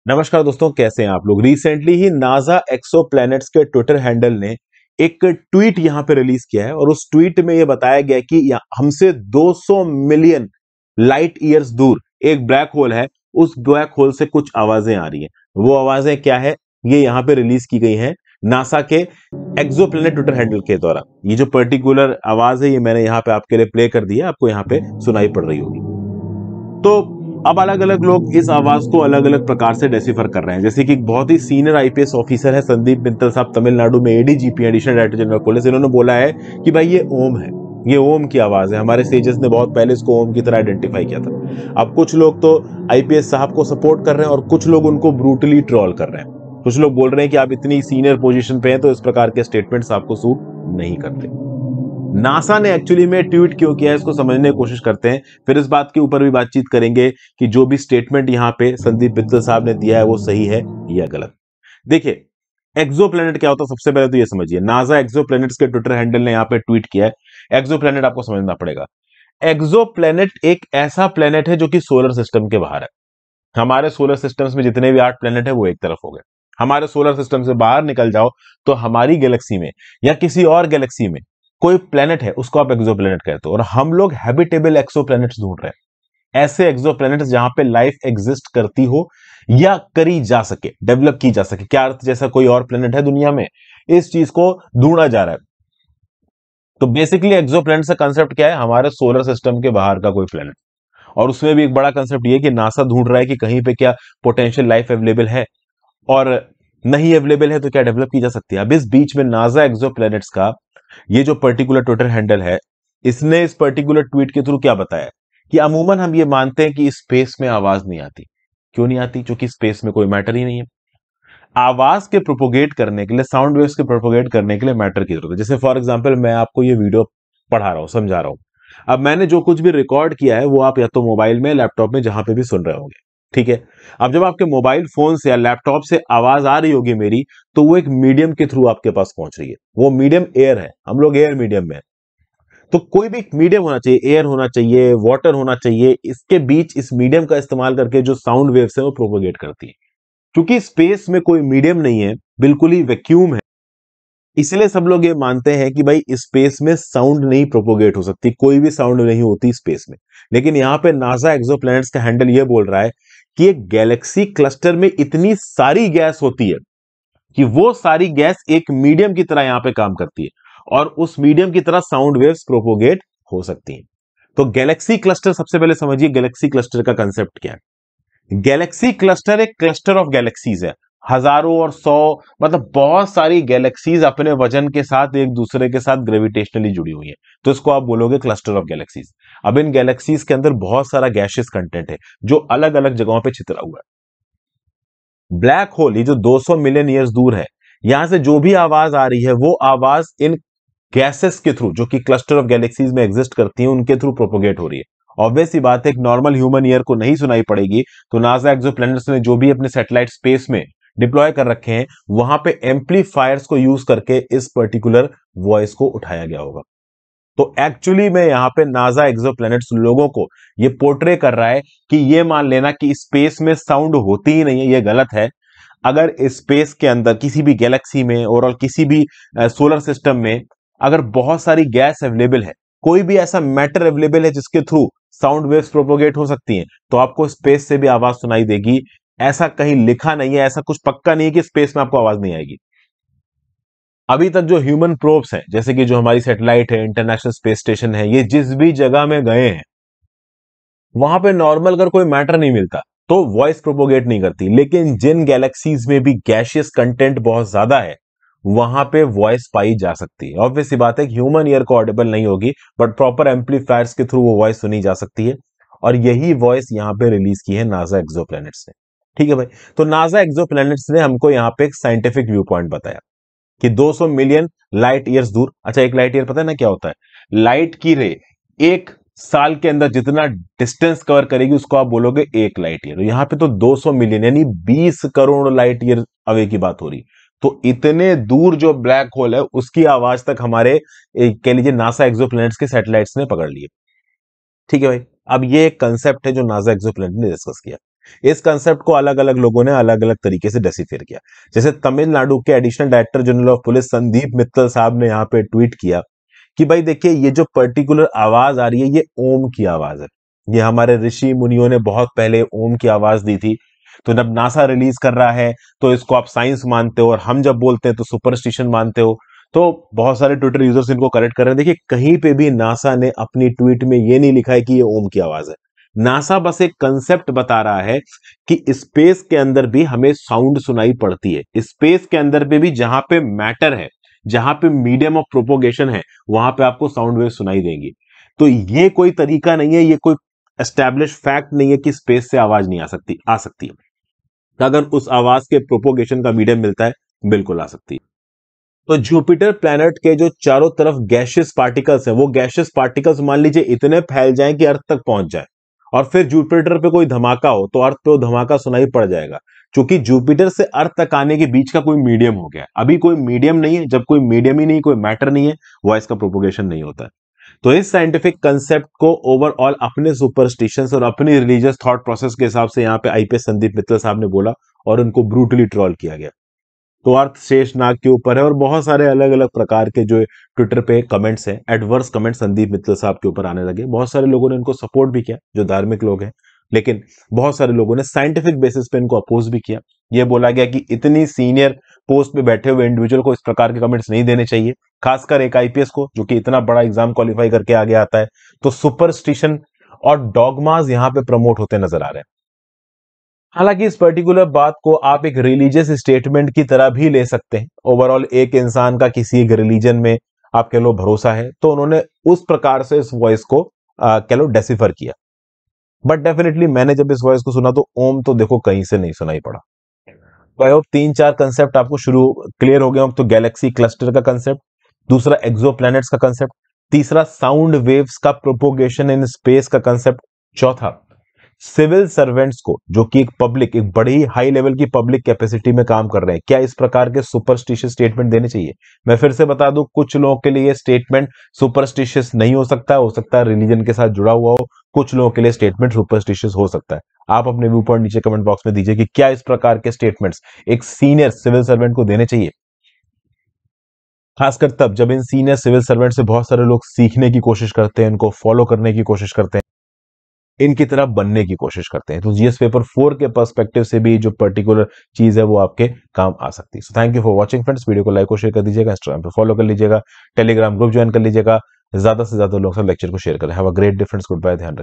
नमस्कार दोस्तों, कैसे हैं आप लोग। रिसेंटली ही नासा एक्सोप्लैनेट्स के ट्विटर हैंडल ने एक ट्वीट यहां पे रिलीज किया है और उस ट्वीट में यह बताया गया कि हमसे 200 मिलियन लाइट ईयर्स दूर एक ब्लैक होल है। उस ब्लैक होल से कुछ आवाजें आ रही हैं। वो आवाजें क्या है, ये यहां पे रिलीज की गई हैं नासा के एक्सोप्लैनेट ट्विटर हैंडल के द्वारा। ये जो पर्टिकुलर आवाज है ये मैंने यहाँ पे आपके लिए प्ले कर दी है, आपको यहाँ पे सुनाई पड़ रही होगी। तो अब अलग अलग लोग इस आवाज को अलग अलग प्रकार से डेसिफर कर रहे हैं। जैसे कि एक बहुत ही सीनियर आईपीएस ऑफिसर है संदीप मित्तल साहब, तमिलनाडु में ADGP additional director general police, इन्होंने बोला है कि भाई ये ओम है, ये ओम की आवाज है। हमारे सेजस ने बहुत पहले इसको ओम की तरह आइडेंटिफाई किया था। अब कुछ लोग तो आईपीएस साहब को सपोर्ट कर रहे हैं और कुछ लोग उनको ब्रूटली ट्रोल कर रहे हैं। कुछ लोग बोल रहे हैं कि आप इतनी सीनियर पोजीशन पे हैं तो इस प्रकार के स्टेटमेंट्स आपको सूट नहीं करते। नासा ने एक्चुअली में ट्वीट क्यों किया है इसको समझने की कोशिश करते हैं, फिर इस बात के ऊपर भी बातचीत करेंगे कि जो भी स्टेटमेंट यहां पे संदीप मित्तल साहब ने दिया है वो सही है या गलत। देखिए, एक्सोप्लैनेट क्या होता है सबसे पहले तो ये समझिए। नासा एक्सोप्लैनेट्स के ट्विटर हैंडल ने यहाँ पे ट्वीट किया है। एक्सोप्लैनेट आपको समझना पड़ेगा। एक्सोप्लैनेट एक ऐसा प्लेनेट है जो कि सोलर सिस्टम के बाहर है। हमारे सोलर सिस्टम्स में जितने भी 8 प्लेनेट है वो एक तरफ हो गए। हमारे सोलर सिस्टम से बाहर निकल जाओ तो हमारी गैलेक्सी में या किसी और गैलेक्सी में कोई प्लेनेट है, उसको आप एक्सोप्लैनेट कहते हो। और हम लोग हैबिटेबल एक्सोप्लैनेट्स ढूंढ रहे हैं, ऐसे एक्सोप्लैनेट्स जहां पे लाइफ एग्जिस्ट करती हो या करी जा सके, डेवलप की जा सके। क्या अर्थ जैसा कोई और प्लेनेट है दुनिया में, इस चीज को ढूंढा जा रहा है। तो बेसिकली एक्सोप्लैनेट का कंसेप्ट क्या है, हमारे सोलर सिस्टम के बाहर का कोई प्लेनेट। और उसमें भी एक बड़ा कंसेप्ट ये कि नासा ढूंढ रहा है कि कहीं पे क्या पोटेंशियल लाइफ अवेलेबल है, और नहीं अवेलेबल है तो क्या डेवलप की जा सकती है। अब इस बीच में नासा एक्सोप्लैनेट्स का ये जो पर्टिकुलर ट्विटर हैंडल है, इसने इस पर्टिकुलर ट्वीट के थ्रू क्या बताया कि अमूमन हम ये मानते हैं कि स्पेस में आवाज नहीं आती। क्यों नहीं आती? क्योंकि स्पेस में कोई मैटर ही नहीं है। आवाज के प्रोपोगेट करने के लिए, साउंड वेव्स के प्रोपोगेट करने के लिए मैटर की जरूरत है। जैसे फॉर एग्जांपल मैं आपको ये वीडियो पढ़ा रहा हूं, समझा रहा हूं। अब मैंने जो कुछ भी रिकॉर्ड किया है वो आप या तो मोबाइल में, लैपटॉप में, जहां पे भी सुन रहे होंगे, ठीक है। अब जब आपके मोबाइल फोन से या लैपटॉप से आवाज आ रही होगी मेरी, तो वो एक मीडियम के थ्रू आपके पास पहुंच रही है। वो मीडियम एयर है, हम लोग एयर मीडियम में हैं। तो कोई भी मीडियम होना चाहिए, एयर होना चाहिए, वाटर होना चाहिए, इसके बीच इस मीडियम का इस्तेमाल करके जो साउंड वेव्स है वो प्रोपोगेट करती है। क्योंकि स्पेस में कोई मीडियम नहीं है, बिल्कुल ही वैक्यूम है, इसलिए सब लोग ये मानते हैं कि भाई स्पेस में साउंड नहीं प्रोपोगेट हो सकती, कोई भी साउंड नहीं होती स्पेस में। लेकिन यहां पे नासा एक्सोप्लैनेट्स का हैंडल ये बोल रहा है कि एक गैलेक्सी क्लस्टर में इतनी सारी गैस होती है कि वो सारी गैस एक मीडियम की तरह यहां पे काम करती है और उस मीडियम की तरह साउंड वेव्स प्रोपोगेट हो सकती हैं। तो गैलेक्सी क्लस्टर, सबसे पहले समझिए गैलेक्सी क्लस्टर का कंसेप्ट क्या है। गैलेक्सी क्लस्टर एक क्लस्टर ऑफ गैलेक्सीज है। हजारों और सौ, मतलब बहुत सारी गैलेक्सीज अपने वजन के साथ एक दूसरे के साथ ग्रेविटेशनली जुड़ी हुई है, तो इसको आप बोलोगे क्लस्टर ऑफ गैलेक्सीज। अब इन गैलेक्सीज के अंदर बहुत सारा गैशियस कंटेंट है जो अलग अलग जगहों पे छितरा हुआ है। ब्लैक होल, ये जो 200 मिलियन ईयर्स दूर है, यहां से जो भी आवाज आ रही है वो आवाज इन गैसेस के थ्रू, जो कि क्लस्टर ऑफ गैलेक्सीज में एग्जिस्ट करती हैं, उनके थ्रू प्रोपोगेट हो रही है। ऑब्वियस सी बात है, एक नॉर्मल ह्यूमन ईयर को नहीं सुनाई पड़ेगी। तो नासा एक्सोप्लैनेट्स ने जो भी अपने सैटेलाइट स्पेस में डिप्लॉय कर रखे हैं, वहां पे एम्पलीफायर्स को यूज करके इस पर्टिकुलर वॉइस को उठाया गया होगा। तो एक्चुअली में यहां पे नासा एक्सोप्लैनेट्स लोगों को ये पोर्ट्रे कर रहा है कि ये मान लेना कि स्पेस में साउंड होती ही नहीं है, ये गलत है। अगर स्पेस के अंदर किसी भी गैलेक्सी में और किसी भी सोलर सिस्टम में अगर बहुत सारी गैस अवेलेबल है, कोई भी ऐसा मैटर अवेलेबल है जिसके थ्रू साउंड वेव्स प्रोपोगेट हो सकती हैं, तो आपको स्पेस से भी आवाज सुनाई देगी। ऐसा कहीं लिखा नहीं है, ऐसा कुछ पक्का नहीं है कि स्पेस में आपको आवाज नहीं आएगी। अभी तक जो ह्यूमन प्रोब्स हैं, जैसे कि जो हमारी सैटेलाइट है, इंटरनेशनल स्पेस स्टेशन है, ये जिस भी जगह में गए हैं वहां पे नॉर्मल अगर कोई मैटर नहीं मिलता तो वॉइस प्रोपोगेट नहीं करती। लेकिन जिन गैलेक्सीज में भी गैशियस कंटेंट बहुत ज्यादा है, वहां पे वॉइस पाई जा सकती है। ऑब्वियस सी बात है कि ह्यूमन ईयर को ऑडिबल नहीं होगी, बट प्रॉपर एम्पलीफायर्स के थ्रू वो वॉइस सुनी जा सकती है। और यही वॉइस यहां पे रिलीज की है नासा एक्सोप्लैनेट्स ने। ठीक है भाई। तो नासा एक्सोप्लैनेट्स ने हमको यहां पे एक साइंटिफिक व्यू पॉइंट बताया कि 200 मिलियन लाइट ईयर्स दूर। अच्छा, एक लाइट ईयर पता है ना क्या होता है? लाइट की रे एक साल के अंदर जितना डिस्टेंस कवर करेगी उसको आप बोलोगे एक लाइट ईयर। यहां पे तो 200 मिलियन यानी 20 करोड़ लाइट ईयर अवे की बात हो रही। तो इतने दूर जो ब्लैक होल है उसकी आवाज तक हमारे कह लीजिए नासा एक्सोप्लैनेट्स के सैटेलाइट्स ने पकड़ लिए। ठीक है भाई। अब ये एक कंसेप्ट है जो नासा एक्सोप्लैनेट ने डिस्कस किया। इस कंसेप्ट को अलग अलग लोगों ने अलग अलग तरीके से डेसिफायर किया। जैसे तमिलनाडु के additional director general of police Sandeep Mittal साहब ने यहाँ पे ट्वीट किया कि भाई देखिए, ये जो पर्टिकुलर आवाज आ रही है, ये ओम की आवाज है। ये हमारे ऋषि मुनियों ने बहुत पहले ओम की आवाज दी थी। तो जब नासा रिलीज कर रहा है तो इसको आप साइंस मानते हो, और हम जब बोलते हैं तो सुपरस्टिशन मानते हो। तो बहुत सारे ट्विटर यूजर्स इनको करेक्ट कर रहे हैं। देखिए, कहीं पे भी नासा ने अपनी ट्वीट में ये नहीं लिखा है कि ये ओम की आवाज है। नासा बस एक कंसेप्ट बता रहा है कि स्पेस के अंदर भी हमें साउंड सुनाई पड़ती है। स्पेस के अंदर पे भी जहां पे मैटर है, जहां पे मीडियम ऑफ प्रोपोगेशन है, वहां पे आपको साउंड वेव सुनाई देंगी। तो ये कोई तरीका नहीं है, ये कोई एस्टैब्लिश फैक्ट नहीं है कि स्पेस से आवाज नहीं आ सकती है। अगर उस आवाज के प्रोपोगेशन का मीडियम मिलता है, बिल्कुल आ सकती है। तो जुपिटर प्लैनेट के जो चारों तरफ गैशियस पार्टिकल्स हैं, वो गैशियस पार्टिकल्स मान लीजिए इतने फैल जाएं कि अर्थ तक पहुंच जाए, और फिर जुपिटर पे कोई धमाका हो तो अर्थ पे वो धमाका सुनाई पड़ जाएगा। क्योंकि जुपिटर से अर्थ तक आने के बीच का कोई मीडियम हो गया। अभी कोई मीडियम नहीं है। जब कोई मीडियम ही नहीं, कोई मैटर नहीं है, वॉइस का प्रोपोगेशन नहीं होता है। तो इस साइंटिफिक कंसेप्ट को ओवरऑल अपने सुपरस्टिशंस और अपनी रिलीजियस थॉट प्रोसेस के हिसाब से यहाँ पे आईपीएस संदीप मित्तल साहब ने बोला, और उनको ब्रूटली ट्रोल किया गया। तो अर्थ शेष नाग के ऊपर है, और बहुत सारे अलग अलग प्रकार के जो ट्विटर पे कमेंट्स हैं, एडवर्स कमेंट संदीप मित्तल साहब के ऊपर आने लगे। बहुत सारे लोगों ने इनको सपोर्ट भी किया, जो धार्मिक लोग हैं, लेकिन बहुत सारे लोगों ने साइंटिफिक बेसिस पे इनको अपोज भी किया। यह बोला गया कि इतनी सीनियर पोस्ट पे बैठे हुए इंडिविजुअल को इस प्रकार के कमेंट्स नहीं देने चाहिए, खासकर एक आईपीएस को, जो कि इतना बड़ा एग्जाम क्वालिफाई करके आगे आता है। तो सुपरस्टिशन और डॉगमास यहां पे प्रमोट होते नजर आ रहे हैं। हालांकि इस पर्टिकुलर बात को आप एक रिलीजियस स्टेटमेंट की तरह भी ले सकते हैं। ओवरऑल एक इंसान का किसी एक रिलीजन में आप कह लो भरोसा है, तो उन्होंने उस प्रकार से इस वॉइस को कह लो डेसिफर किया। बट डेफिनेटली मैंने जब इस वॉइस को सुना तो ओम तो देखो कहीं से नहीं सुनाई पड़ा। तो आई होप 3-4 कंसेप्ट आपको शुरू क्लियर हो गए हो। तो गैलेक्सी क्लस्टर का कंसेप्ट, दूसरा एक्सोप्लैनेट्स का कंसेप्ट, तीसरा साउंड वेव्स का प्रोपोगेशन इन स्पेस का कंसेप्ट, चौथा सिविल सर्वेंट्स को, जो कि एक बड़ी हाई लेवल की पब्लिक कैपेसिटी में काम कर रहे हैं, क्या इस प्रकार के सुपरस्टिशियस स्टेटमेंट देने चाहिए। मैं फिर से बता दूं, कुछ लोगों के लिए स्टेटमेंट सुपरस्टिशियस नहीं हो सकता है रिलीजन के साथ जुड़ा हुआ हो। कुछ लोगों के लिए स्टेटमेंट सुपरस्टिशियस हो सकता है। आप अपने व्यू पॉइंट नीचे कमेंट बॉक्स में दीजिए कि क्या इस प्रकार के स्टेटमेंट्स एक सीनियर सिविल सर्वेंट को देने चाहिए, खासकर तब जब इन सीनियर सिविल सर्वेंट से बहुत सारे लोग सीखने की कोशिश करते हैं, इनको फॉलो करने की कोशिश करते हैं, इनकी तरह बनने की कोशिश करते हैं। तो जीएस पेपर 4 के पर्सपेक्टिव से भी जो पर्टिकुलर चीज है वो आपके काम आ सकती है। So thank you for watching friends. Video को लाइक और शेयर कर दीजिएगा, इंस्टाग्राम पे फॉलो कर लीजिएगा, टेलीग्राम ग्रुप ज्वाइन कर लीजिएगा, ज्यादा से ज्यादा लोग सब लेक्चर को शेयर करें। Have a great difference, good bye, ध्यान रखिए।